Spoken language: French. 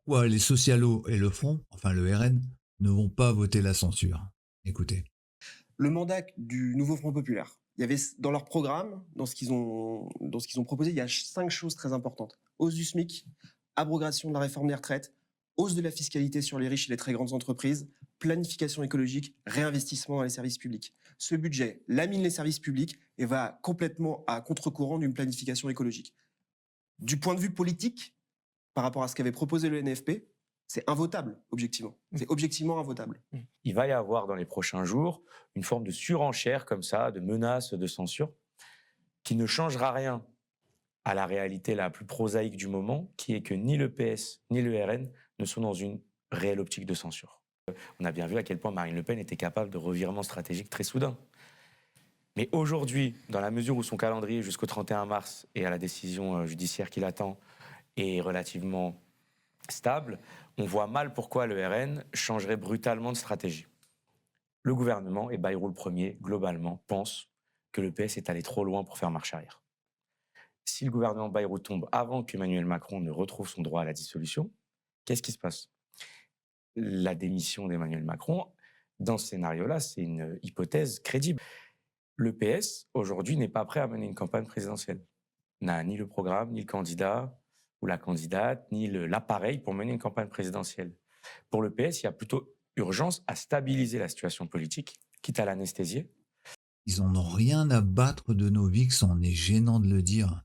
pourquoi les socialos et le Front, enfin le RN, ne vont pas voter la censure. Écoutez. Le mandat du nouveau Front populaire, il y avait dans leur programme, dans ce qu'ils ont proposé, il y a 5 choses très importantes. Hausse du SMIC, abrogation de la réforme des retraites, hausse de la fiscalité sur les riches et les très grandes entreprises, planification écologique, réinvestissement dans les services publics. Ce budget lamine les services publics et va complètement à contre-courant d'une planification écologique. Du point de vue politique, par rapport à ce qu'avait proposé le NFP, c'est invotable, objectivement. C'est objectivement invotable. Il va y avoir dans les prochains jours une forme de surenchère comme ça, de menaces de censure, qui ne changera rien à la réalité la plus prosaïque du moment, qui est que ni le PS ni le RN ne sont dans une réelle optique de censure. On a bien vu à quel point Marine Le Pen était capable de revirements stratégiques très soudains. Mais aujourd'hui, dans la mesure où son calendrier jusqu'au 31 mars et à la décision judiciaire qui l'attend est relativement stable, on voit mal pourquoi le RN changerait brutalement de stratégie. Le gouvernement, et Bayrou le premier, globalement, pense que le PS est allé trop loin pour faire marche arrière. Si le gouvernement Bayrou tombe avant qu'Emmanuel Macron ne retrouve son droit à la dissolution, qu'est-ce qui se passe? La démission d'Emmanuel Macron, dans ce scénario-là, c'est une hypothèse crédible. Le PS, aujourd'hui, n'est pas prêt à mener une campagne présidentielle. N'a ni le programme, ni le candidat ou la candidate, ni l'appareil pour mener une campagne présidentielle. Pour le PS, il y a plutôt urgence à stabiliser la situation politique, quitte à l'anesthésier. Ils en ont rien à battre de nos VIX, on est gênant de le dire.